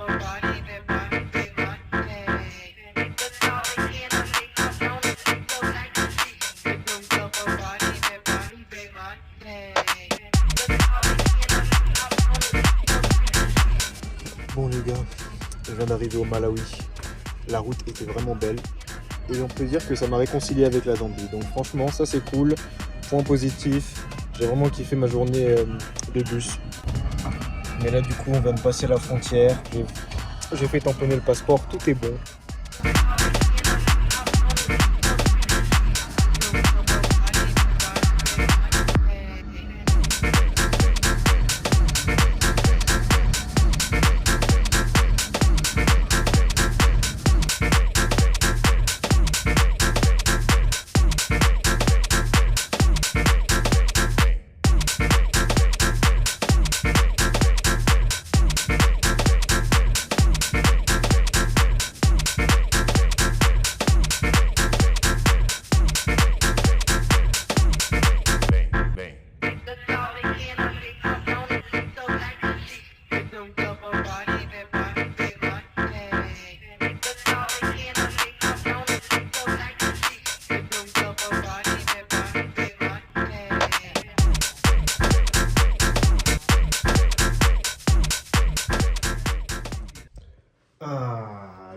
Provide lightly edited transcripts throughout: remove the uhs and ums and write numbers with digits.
Bon les gars, je viens d'arriver au Malawi. La route était vraiment belle. Et on peut dire que ça m'a réconcilié avec la Zambie. Donc franchement, ça c'est cool. Point positif. J'ai vraiment kiffé ma journée de bus. Mais là du coup, on vient de passer la frontière. J'ai fait tamponner le passeport, tout est bon.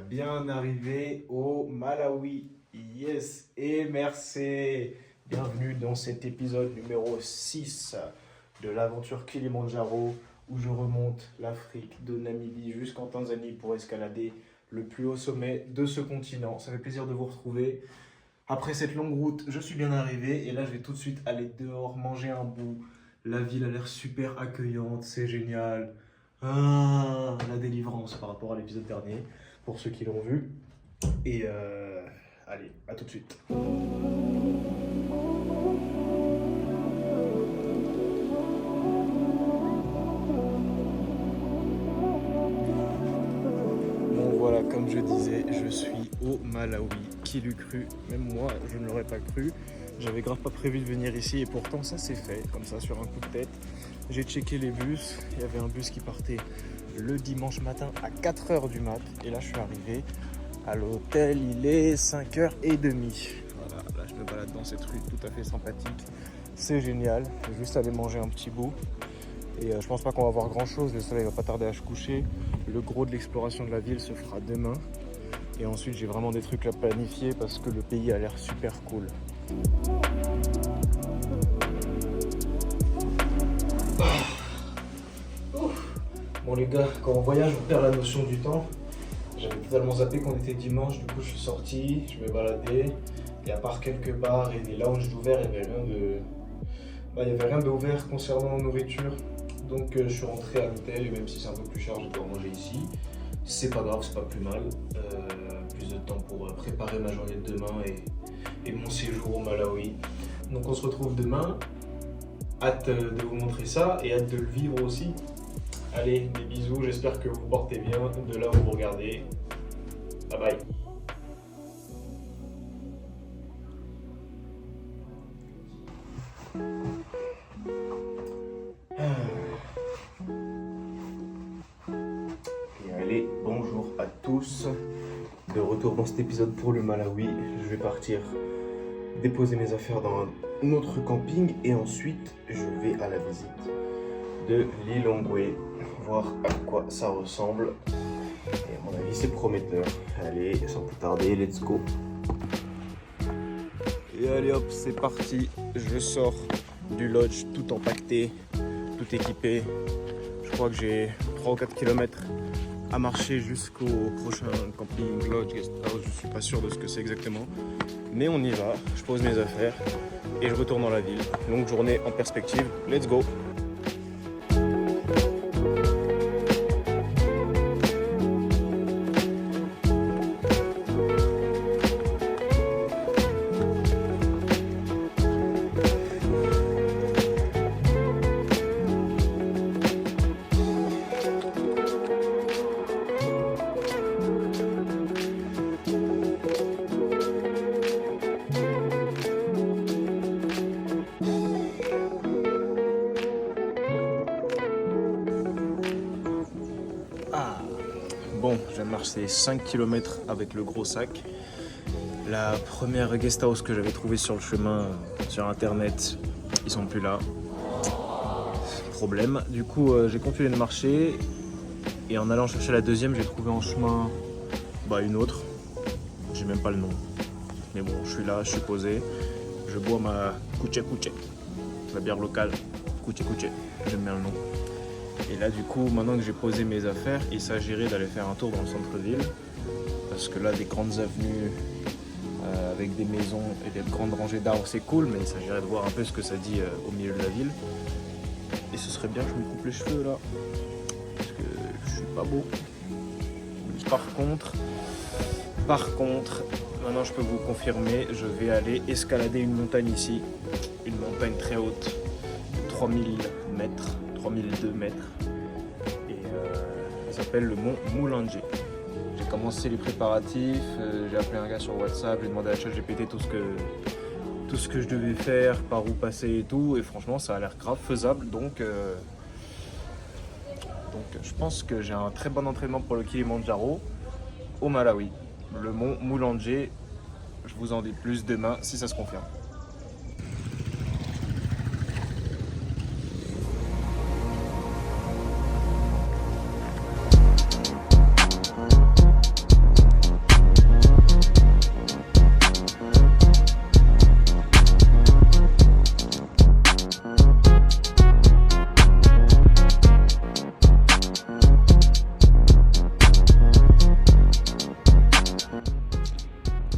Bien arrivé au Malawi. Yes et merci. Bienvenue dans cet épisode numéro 6 de l'aventure Kilimandjaro où je remonte l'Afrique de Namibie jusqu'en Tanzanie pour escalader le plus haut sommet de ce continent. Ça fait plaisir de vous retrouver. Après cette longue route, je suis bien arrivé et là je vais tout de suite aller dehors manger un bout. La ville a l'air super accueillante, c'est génial. La délivrance par rapport à l'épisode dernier, pour ceux qui l'ont vu. Et allez, à tout de suite. Bon voilà, comme je disais, je suis au Malawi. Qui l'eût cru? Même moi, je ne l'aurais pas cru. J'avais grave pas prévu de venir ici et pourtant ça s'est fait, comme ça sur un coup de tête. J'ai checké les bus, il y avait un bus qui partait le dimanche matin à 4h du mat. Et là je suis arrivé à l'hôtel, il est 5h30. Voilà, là je me balade dans cette rue tout à fait sympathique. C'est génial, je vais juste aller manger un petit bout. Et je pense pas qu'on va voir grand chose, le soleil va pas tarder à se coucher. Le gros de l'exploration de la ville se fera demain. Et ensuite j'ai vraiment des trucs à planifier parce que le pays a l'air super cool. Bon les gars, quand on voyage on perd la notion du temps. J'avais totalement zappé qu'on était dimanche, du coup je suis sorti, je me baladais. Et à part quelques bars et des lounges d'ouvert, il n'y avait rien d'ouvert concernant la nourriture. Donc je suis rentré à l'hôtel et même si c'est un peu plus cher, j'ai pu en manger ici. C'est pas grave, c'est pas plus mal. Plus de temps pour préparer ma journée de demain et mon séjour au Malawi. Donc on se retrouve demain. Hâte de vous montrer ça et hâte de le vivre aussi. Allez, des bisous, j'espère que vous portez bien de là où vous regardez. Bye bye. Et allez, bonjour à tous. De retour dans cet épisode pour le Malawi. Je vais partir déposer mes affaires dans un autre camping et ensuite je vais à la visite de Lilongwe, voir à quoi ça ressemble. Et à mon avis c'est prometteur. Allez, sans plus tarder, let's go. Et allez hop, c'est parti. Je sors du lodge tout empaqueté, tout équipé. Je crois que j'ai 3 ou 4 km à marcher jusqu'au prochain camping, lodge, guest house. Je suis pas sûr de ce que c'est exactement. Mais on y va, je pose mes affaires et je retourne dans la ville. Longue journée en perspective, let's go. Bon, j'ai marché 5 km avec le gros sac. La première guest house que j'avais trouvée sur le chemin, sur internet, ils sont plus là. Problème. Du coup, j'ai continué de marcher. Et en allant chercher la deuxième, j'ai trouvé en chemin une autre. J'ai même pas le nom. Mais bon, je suis là, je suis posé. Je bois ma Kuche Kuche, la bière locale. Kuche Kuche, j'aime bien le nom. Et là, du coup, maintenant que j'ai posé mes affaires, il s'agirait d'aller faire un tour dans le centre-ville. Parce que là, des grandes avenues avec des maisons et des grandes rangées d'arbres, c'est cool, mais il s'agirait de voir un peu ce que ça dit au milieu de la ville. Et ce serait bien que je me coupe les cheveux là, parce que je suis pas beau. Par contre, maintenant je peux vous confirmer, je vais aller escalader une montagne ici, une montagne très haute, 3000 mètres, 3002 mètres, et ça s'appelle le mont Mulanje. J'ai commencé les préparatifs, j'ai appelé un gars sur WhatsApp, j'ai demandé à ChatGPT tout ce que je devais faire, par où passer et tout, et franchement ça a l'air grave faisable, donc je pense que j'ai un très bon entraînement pour le Kilimandjaro au Malawi. Le mont Mulanje, je vous en dis plus demain si ça se confirme.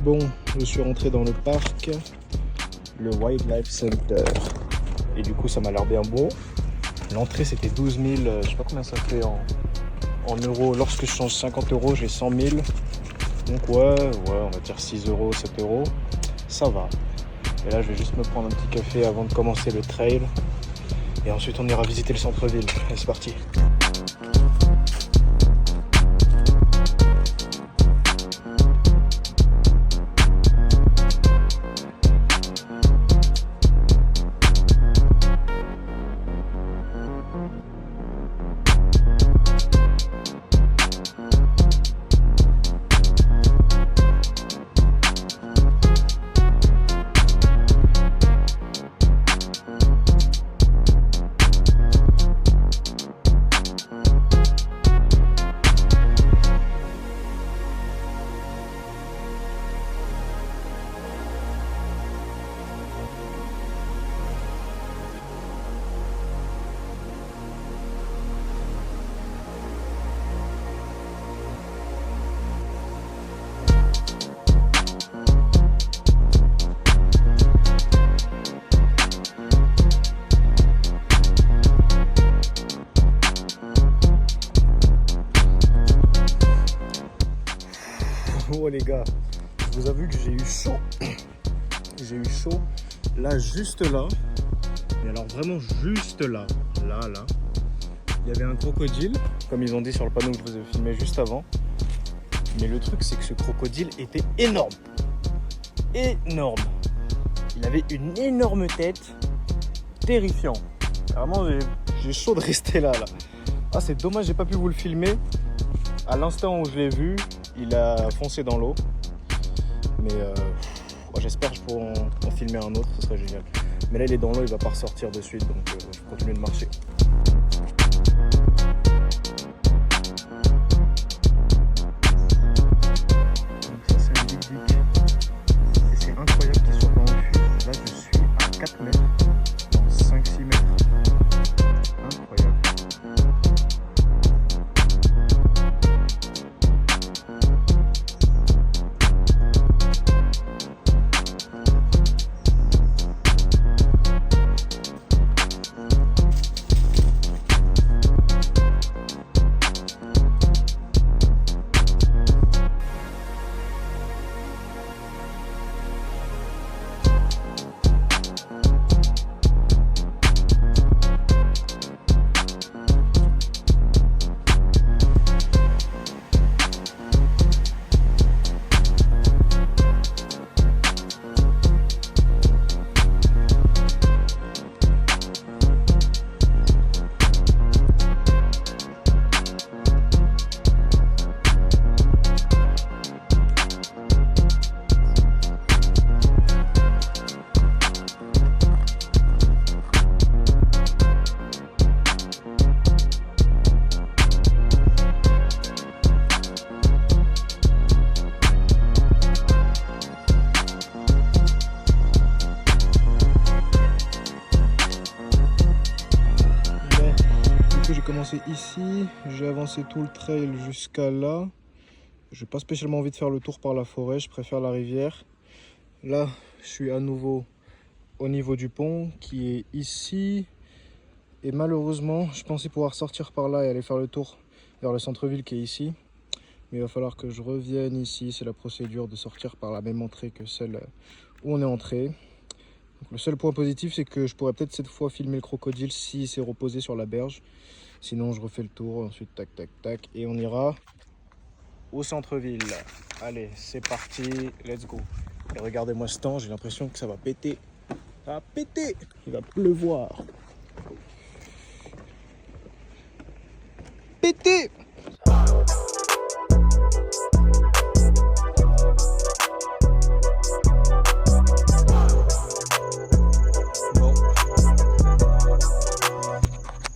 Bon, je suis rentré dans le parc, le Wildlife Center, et du coup ça m'a l'air bien beau. L'entrée c'était 12 000, je sais pas combien ça fait en euros. Lorsque je change 50 euros, j'ai 100 000. Donc ouais, on va dire 6 euros, 7 euros, ça va. Et là je vais juste me prendre un petit café avant de commencer le trail. Et ensuite on ira visiter le centre-ville. Allez, c'est parti. Oh les gars, je vous avoue que j'ai eu chaud. J'ai eu chaud. Là, juste là. Mais alors vraiment juste là. Là. Il y avait un crocodile, comme ils ont dit sur le panneau que je vous ai filmé juste avant. Mais le truc, c'est que ce crocodile était énorme. Énorme. Il avait une énorme tête. Terrifiant. Vraiment, j'ai chaud de rester là. Ah, c'est dommage, j'ai pas pu vous le filmer. À l'instant où je l'ai vu, il a foncé dans l'eau. Mais j'espère que je pourrai en filmer un autre, ce serait génial. Mais là, il est dans l'eau, il va pas ressortir de suite, donc je vais continuer de marcher. Donc ça, c'est un big. Et c'est incroyable qu'il soit pas en fuite. Là, je suis à 4 mètres, dans 5-6 mètres. Incroyable. ici, j'ai avancé tout le trail jusqu'à là. J'ai pas spécialement envie de faire le tour par la forêt, je préfère la rivière. Là, je suis à nouveau au niveau du pont qui est ici. Et malheureusement, je pensais pouvoir sortir par là et aller faire le tour vers le centre-ville qui est ici. Mais il va falloir que je revienne ici. C'est la procédure de sortir par la même entrée que celle où on est entré. Donc, le seul point positif, c'est que je pourrais peut-être cette fois filmer le crocodile s'il s'est reposé sur la berge. Sinon, je refais le tour. Ensuite, tac, tac, tac. Et on ira au centre-ville. Allez, c'est parti. Let's go. Et regardez-moi ce temps. J'ai l'impression que ça va péter. Ça va péter. Il va pleuvoir. Péter.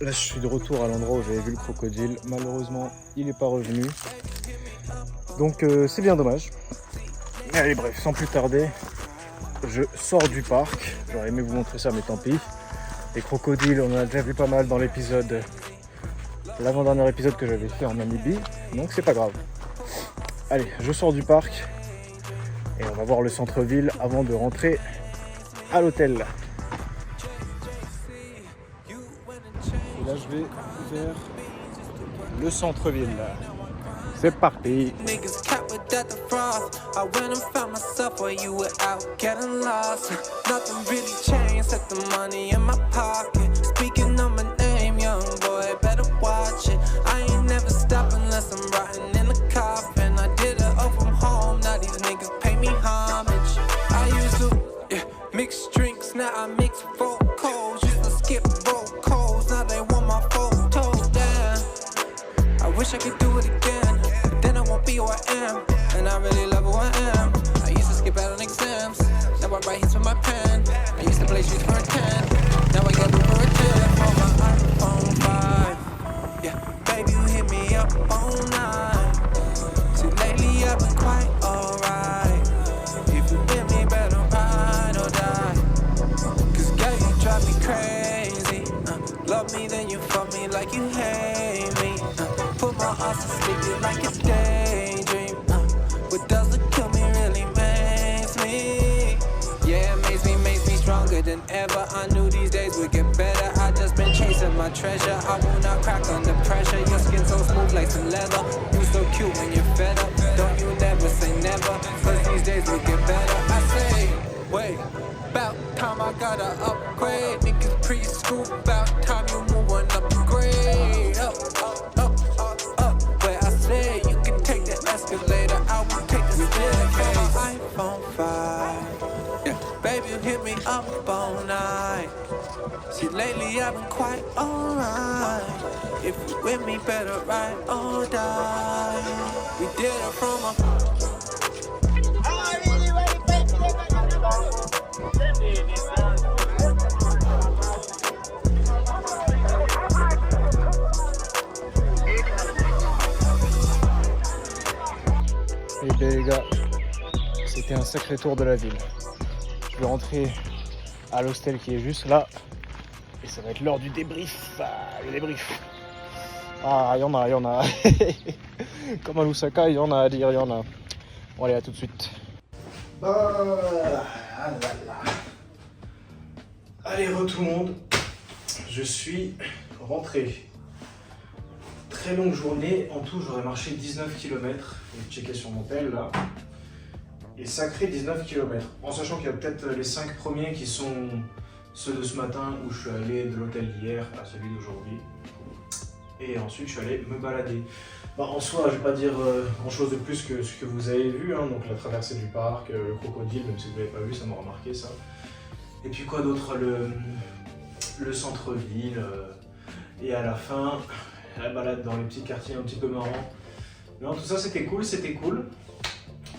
Là, je suis de retour à l'endroit où j'avais vu le crocodile. Malheureusement, il n'est pas revenu. Donc, c'est bien dommage. Mais allez, bref, sans plus tarder, je sors du parc. J'aurais aimé vous montrer ça, mais tant pis. Les crocodiles, on en a déjà vu pas mal dans l'épisode, l'avant-dernier épisode que j'avais fait en Namibie. Donc, c'est pas grave. Allez, je sors du parc et on va voir le centre-ville avant de rentrer à l'hôtel. Et là, je vais vers le centre-ville. C'est parti. Wish I could do it again, but then I won't be who I am. And I really love who I am. I used to skip out on exams. Now I write hits with my pen. I used to play streets for a 10. Now I get them for a 10 on my iPhone 5. Yeah, baby, you hit me up all night. See, lately I've been quite alright. If you with me, better ride or die. Cause girl, you drive me crazy. Love me, then you fuck me like you hate me. Put my heart to sleep like it's daydream. What doesn't kill me really makes me. Yeah, it makes me stronger than ever. I knew these days would get better. I just been chasing my treasure. I will not crack under pressure. Your skin so smooth like some leather. You so cute when you're fed up. Don't you never say never. Cause these days would get better. I say, wait, about time I gotta upgrade. Niggas preschool, about time you move on upgrade. Up. You can take the escalator, I will take the staircase. iPhone 5, yeah, baby, you hit me up all night. See, lately I've been quite alright. If you with me, better ride or die. We did it from a... Et bien les gars, c'était un sacré tour de la ville. Je vais rentrer à l'hostel qui est juste là. Et ça va être l'heure du débrief. Le débrief. Ah, il y en a. Comme à Lusaka, il y en a à dire, il y en a. Bon allez, à tout de suite. Allez, tout le monde. Je suis rentré. Très longue journée, en tout j'aurais marché 19 km, je vais checker sur mon tel là, et sacré 19 km, en sachant qu'il y a peut-être les 5 premiers qui sont ceux de ce matin où je suis allé de l'hôtel d'hier à celui d'aujourd'hui, et ensuite je suis allé me balader. En soi, je vais pas dire grand chose de plus que ce que vous avez vu, hein, donc la traversée du parc, le crocodile, même si vous ne l'avez pas vu, ça m'a remarqué ça. Et puis quoi d'autre, le centre-ville, et à la fin, la balade dans les petits quartiers un petit peu marrants. Non, tout ça c'était cool.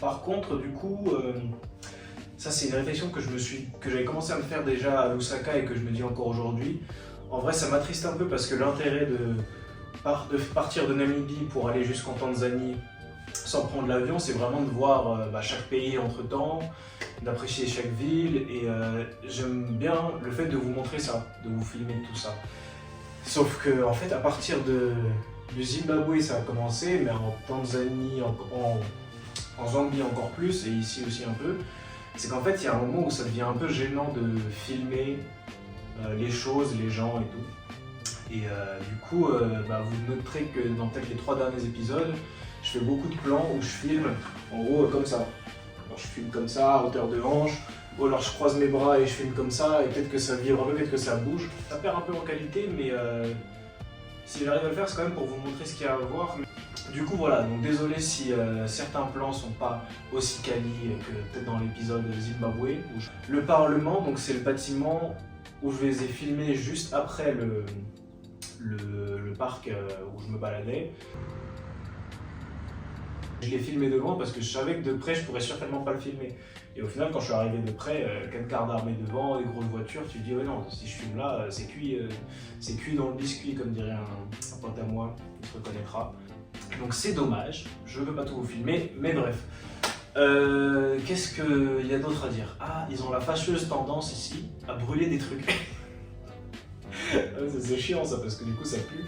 Par contre, du coup, ça c'est une réflexion que j'avais commencé à me faire déjà à Lusaka et que je me dis encore aujourd'hui. En vrai, ça m'attriste un peu parce que l'intérêt de partir de Namibie pour aller jusqu'en Tanzanie sans prendre l'avion, c'est vraiment de voir chaque pays entre temps, d'apprécier chaque ville, et j'aime bien le fait de vous montrer ça, de vous filmer tout ça. Sauf que en fait, à partir de Du Zimbabwe, ça a commencé, mais en Tanzanie, en Zambie encore plus, et ici aussi un peu. C'est qu'en fait, il y a un moment où ça devient un peu gênant de filmer les choses, les gens et tout. Et du coup, vous noterez que dans peut-être les 3 derniers épisodes, je fais beaucoup de plans où je filme, en gros, comme ça. Alors, je filme comme ça, à hauteur de hanche, ou alors je croise mes bras et je filme comme ça, et peut-être que ça vibre un peu, peut-être que ça bouge. Ça perd un peu en qualité, mais si j'arrive à le faire, c'est quand même pour vous montrer ce qu'il y a à voir. Du coup, voilà, donc désolé si certains plans sont pas aussi quali que peut-être dans l'épisode Zimbabwe. Le Parlement, donc c'est le bâtiment où je les ai filmés juste après le parc où je me baladais. Je l'ai filmé de loin parce que je savais que de près je pourrais certainement pas le filmer. Et au final, quand je suis arrivé de près, 4 quarts d'armée devant, des grosses voitures, tu te dis ouais non, si je filme là, c'est cuit dans le biscuit, comme dirait un pote à moi, il se reconnaîtra. Donc c'est dommage, je ne peux pas tout vous filmer, mais bref. Qu'est-ce qu'il y a d'autre à dire? Ah, ils ont la fâcheuse tendance ici à brûler des trucs. C'est chiant ça, parce que du coup ça pue.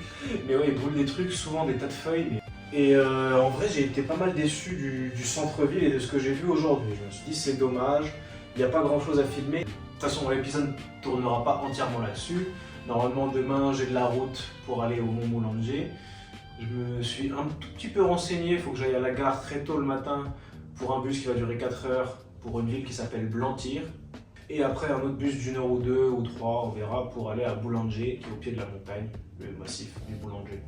Mais ouais, ils brûlent des trucs, souvent des tas de feuilles. Et en vrai, j'ai été pas mal déçu du centre-ville et de ce que j'ai vu aujourd'hui. Je me suis dit, c'est dommage, il n'y a pas grand-chose à filmer. De toute façon, l'épisode ne tournera pas entièrement là-dessus. Normalement, demain, j'ai de la route pour aller au Mont Moulanger. Je me suis un tout petit peu renseigné, il faut que j'aille à la gare très tôt le matin pour un bus qui va durer 4 heures pour une ville qui s'appelle Blantyre. Et après, un autre bus d'1 heure ou 2 ou 3, on verra, pour aller à Boulanger, qui est au pied de la montagne, le massif du Boulanger.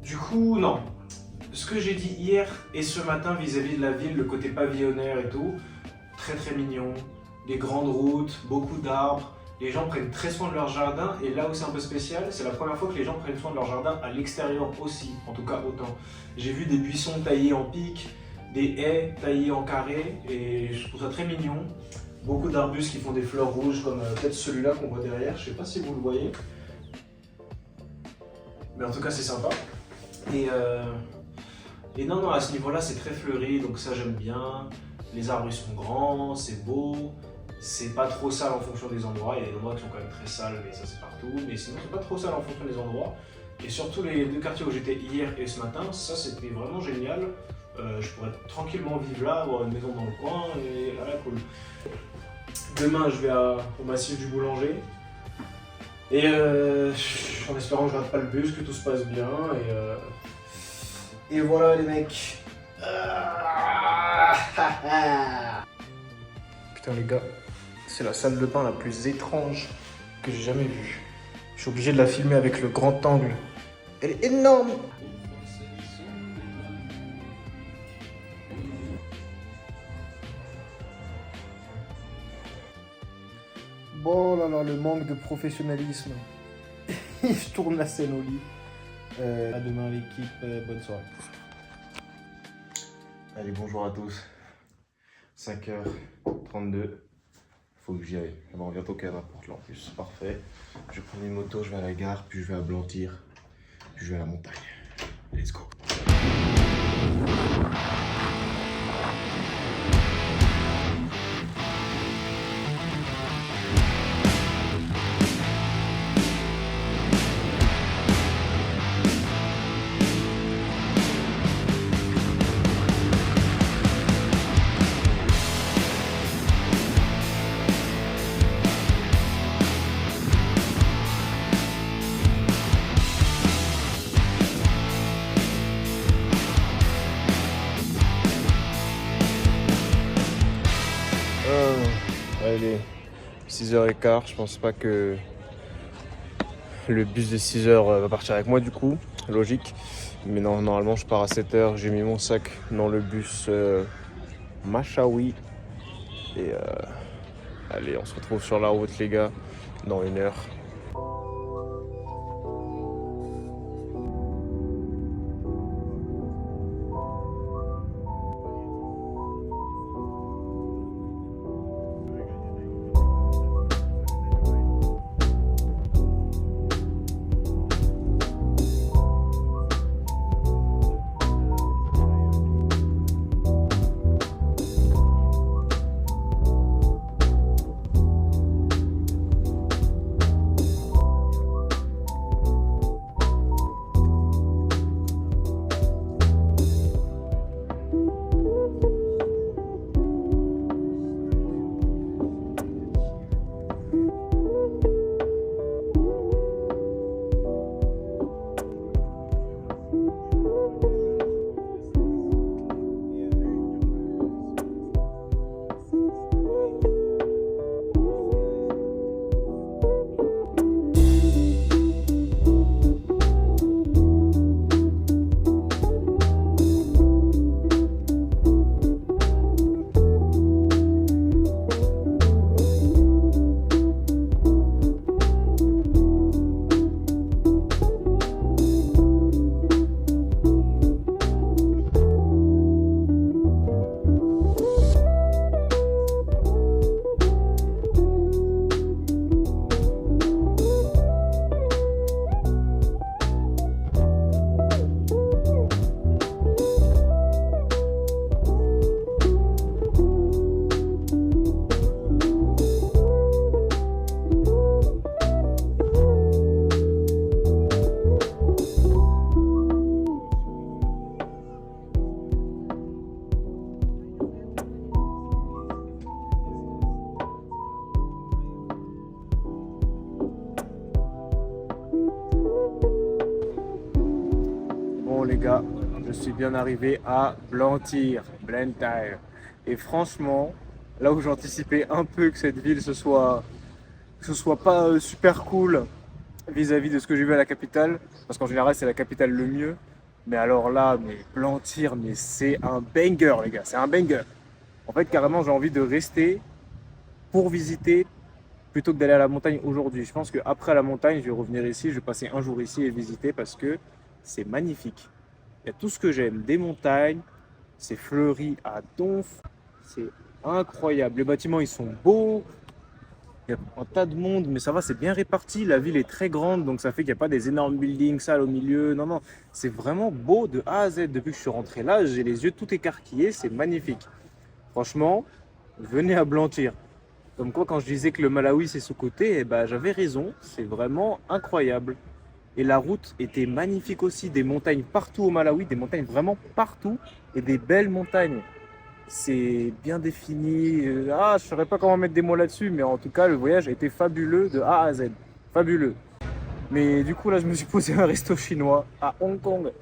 Du coup, non. Ce que j'ai dit hier et ce matin vis-à-vis de la ville, le côté pavillonnaire et tout, très très mignon, des grandes routes, beaucoup d'arbres, les gens prennent très soin de leur jardin et là où c'est un peu spécial, c'est la première fois que les gens prennent soin de leur jardin à l'extérieur aussi, en tout cas autant. J'ai vu des buissons taillés en pic, des haies taillées en carré et je trouve ça très mignon. Beaucoup d'arbustes qui font des fleurs rouges comme peut-être celui-là qu'on voit derrière, je sais pas si vous le voyez. Mais en tout cas c'est sympa. Et non, à ce niveau-là, c'est très fleuri, donc ça j'aime bien. Les arbres ils sont grands, c'est beau. C'est pas trop sale en fonction des endroits. Il y a des endroits qui sont quand même très sales, mais ça c'est partout. Mais sinon, c'est pas trop sale en fonction des endroits. Et surtout les 2 quartiers où j'étais hier et ce matin, ça c'était vraiment génial. Je pourrais tranquillement vivre là, avoir une maison dans le coin, et là, cool. Demain, je vais au massif du Boulanger. Et en espérant que je rate pas le bus, que tout se passe bien. Et voilà les mecs. Putain les gars, c'est la salle de bain la plus étrange que j'ai jamais vue. Je suis obligé de la filmer avec le grand angle. Elle est énorme. Bon là là, le manque de professionnalisme. Je tourne la scène au lit. À demain l'équipe, bonne soirée. Allez, bonjour à tous. 5h32. Faut que j'y aille. On revient au cadre à Portland en plus. Parfait. Je prends une moto, je vais à la gare, puis je vais à Blantyre, puis je vais à la montagne. Let's go. Allez, 6h15, je pense pas que le bus de 6h va partir avec moi du coup, logique. Mais non, normalement je pars à 7h, j'ai mis mon sac dans le bus Machaoui. Et allez, on se retrouve sur la route les gars, dans 1 heure. gars, je suis bien arrivé à Blantyre, Blantyre. Et franchement, là où j'anticipais un peu que cette ville ce soit pas super cool vis-à-vis de ce que j'ai vu à la capitale, parce qu'en général c'est la capitale le mieux, mais alors là, mais Blantyre, mais c'est un banger les gars, c'est un banger. En fait carrément j'ai envie de rester pour visiter plutôt que d'aller à la montagne aujourd'hui. Je pense qu'après la montagne, je vais revenir ici, je vais passer un jour ici et visiter parce que c'est magnifique. Il y a tout ce que j'aime, des montagnes, c'est fleuri à donf, c'est incroyable. Les bâtiments, ils sont beaux, il y a un tas de monde, mais ça va, c'est bien réparti. La ville est très grande, donc ça fait qu'il n'y a pas des énormes buildings sales au milieu. Non, non, c'est vraiment beau de A à Z. Depuis que je suis rentré là, j'ai les yeux tout écarquillés, c'est magnifique. Franchement, venez à Blantyre. Comme quoi, quand je disais que le Malawi c'est sous-coté, eh ben, j'avais raison, c'est vraiment incroyable. Et la route était magnifique aussi, des montagnes partout au Malawi, des montagnes vraiment partout, et des belles montagnes. C'est bien défini. Je ne saurais pas comment mettre des mots là-dessus, mais en tout cas, le voyage était fabuleux de A à Z. Fabuleux. Mais du coup, là, je me suis posé un resto chinois à Hong Kong.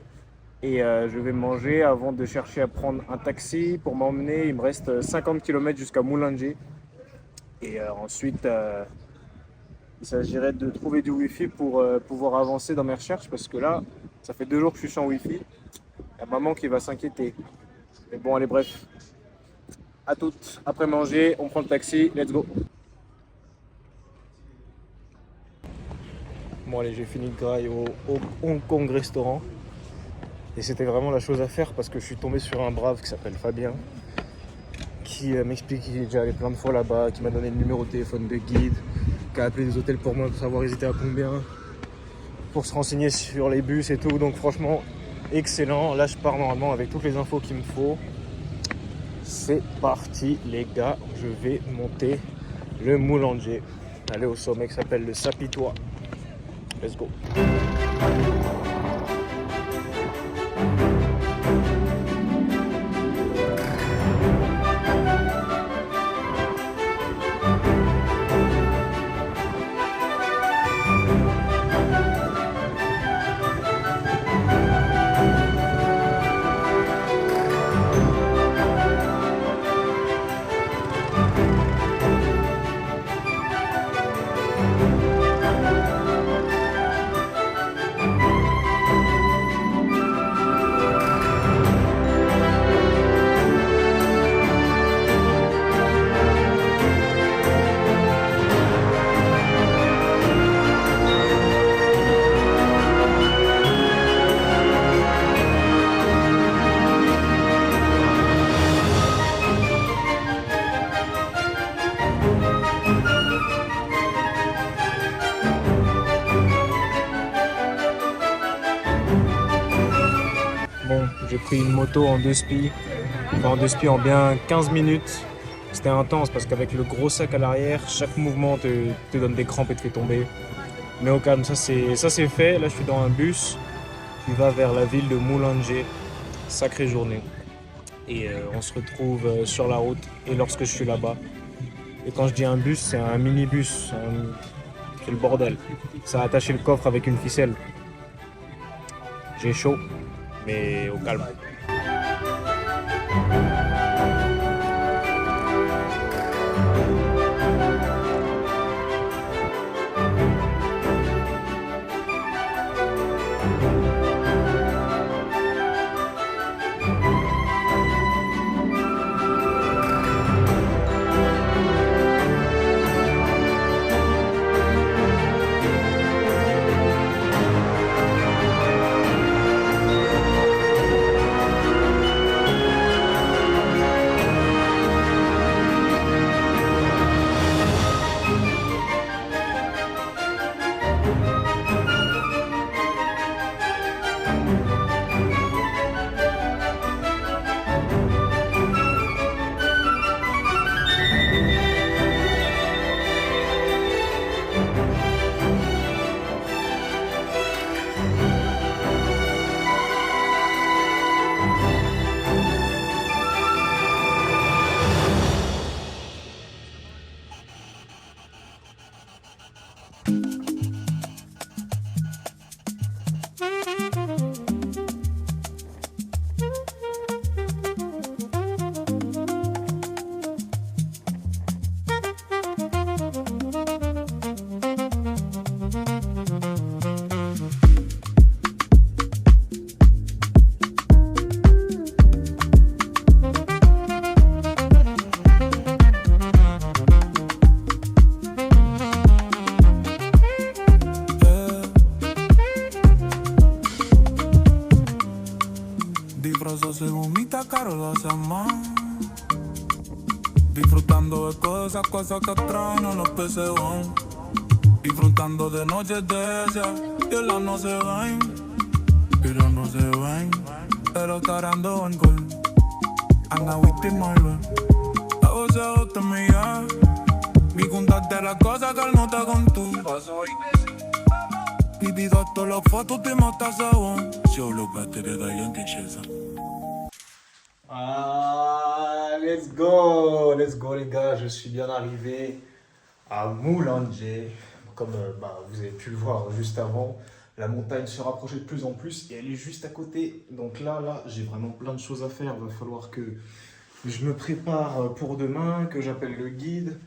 Et je vais manger avant de chercher à prendre un taxi pour m'emmener. Il me reste 50 km jusqu'à Mulanje. Et ensuite, il s'agirait de trouver du Wi-Fi pour pouvoir avancer dans mes recherches parce que là, ça fait 2 jours que je suis sans Wi-Fi. Il y a maman qui va s'inquiéter. Mais bon, allez, bref. À toutes. Après manger, on prend le taxi. Let's go. Bon, allez, j'ai fini de grailler au Hong Kong restaurant. Et c'était vraiment la chose à faire parce que je suis tombé sur un brave qui s'appelle Fabien, qui m'explique qu'il est déjà allé plein de fois là-bas, qui m'a donné le numéro de téléphone de guide, qui a appelé des hôtels pour moi pour savoir ils étaient à combien, pour se renseigner sur les bus et tout. Donc franchement, excellent. Là, je pars normalement avec toutes les infos qu'il me faut. C'est parti les gars, je vais monter le Mulanje, aller au sommet qui s'appelle le Sapitoa. Let's go. Bon, j'ai pris une moto en 2 spies, en bien 15 minutes. C'était intense parce qu'avec le gros sac à l'arrière, chaque mouvement te donne des crampes et te fait tomber. Mais au calme, ça c'est fait. Là, je suis dans un bus qui va vers la ville de Mulanje. Sacrée journée. Et on se retrouve sur la route et lorsque je suis là-bas. Et quand je dis un bus, c'est un minibus. C'est le bordel. Ça a attaché le coffre avec une ficelle. J'ai chaud, mais au calme. disfrazo según mi caro lo hacemos. Disfrutando de cosas que atraen a los peseos. Disfrutando de noches de esas y en las no se ven. Pero no se ven. Pero estarando en gol. Anda with my baby. La voz se otra mía. Mi contarte las cosas que él no te contó. Baby, dato la foto ti mata sabon. Sur le batterie d'ailleurs che scesa. Ah, let's go les gars, je suis bien arrivé à Mulanje. Comme vous avez pu le voir juste avant, la montagne se rapprochait de plus en plus et elle est juste à côté. Donc là, j'ai vraiment plein de choses à faire. Il va falloir que je me prépare pour demain, que j'appelle le guide.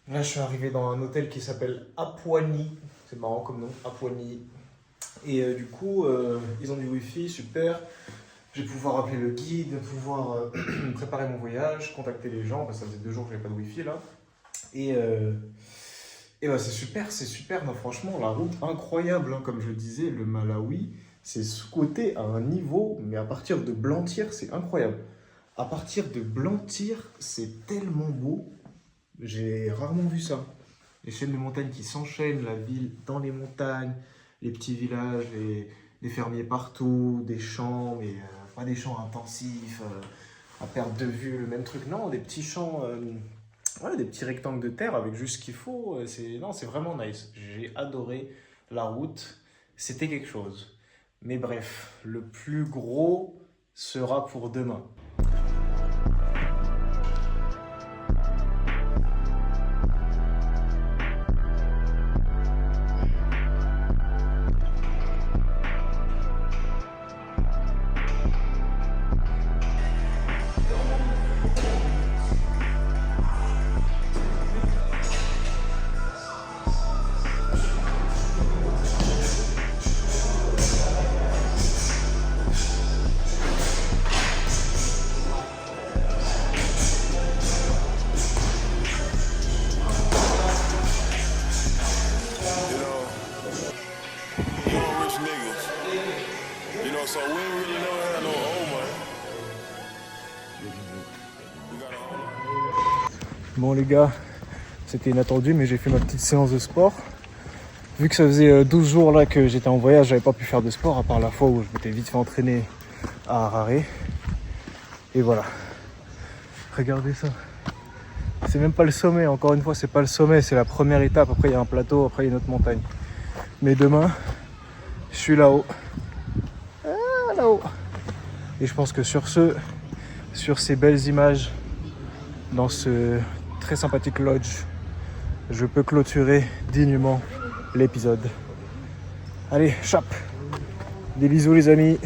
Là, je suis arrivé dans un hôtel qui s'appelle Apuani. C'est marrant comme nom, Apuani. Et du coup, ils ont du wifi, super. Je vais pouvoir appeler le guide, pouvoir préparer mon voyage, contacter les gens. Ça faisait 2 jours que j'avais pas de wifi là. Et c'est super. Non, franchement, la route incroyable, hein, comme je disais, le Malawi, c'est sous-coté à un niveau, mais à partir de Blantyre, c'est incroyable. À partir de Blantyre, c'est tellement beau. J'ai rarement vu ça. Les chaînes de montagnes qui s'enchaînent, la ville dans les montagnes, les petits villages, les fermiers partout, des champs, mais pas des champs intensifs, à perte de vue, le même truc. Non, des petits champs, des petits rectangles de terre avec juste ce qu'il faut. C'est vraiment nice. J'ai adoré la route. C'était quelque chose. Mais bref, le plus gros sera pour demain. So we ain't really never had no old money. Bon les gars, c'était inattendu mais j'ai fait ma petite séance de sport. Vu que ça faisait 12 jours là que j'étais en voyage, j'avais pas pu faire de sport à part la fois où je m'étais vite fait entraîner à Harare. Et voilà. Regardez ça. C'est même pas le sommet, encore une fois c'est pas le sommet, c'est la première étape. Après il y a un plateau, après il y a une autre montagne. Mais demain, je suis là-haut. Là-haut. Et je pense que sur ces belles images, dans ce très sympathique lodge, je peux clôturer dignement l'épisode. Allez, chape! Des bisous les amis!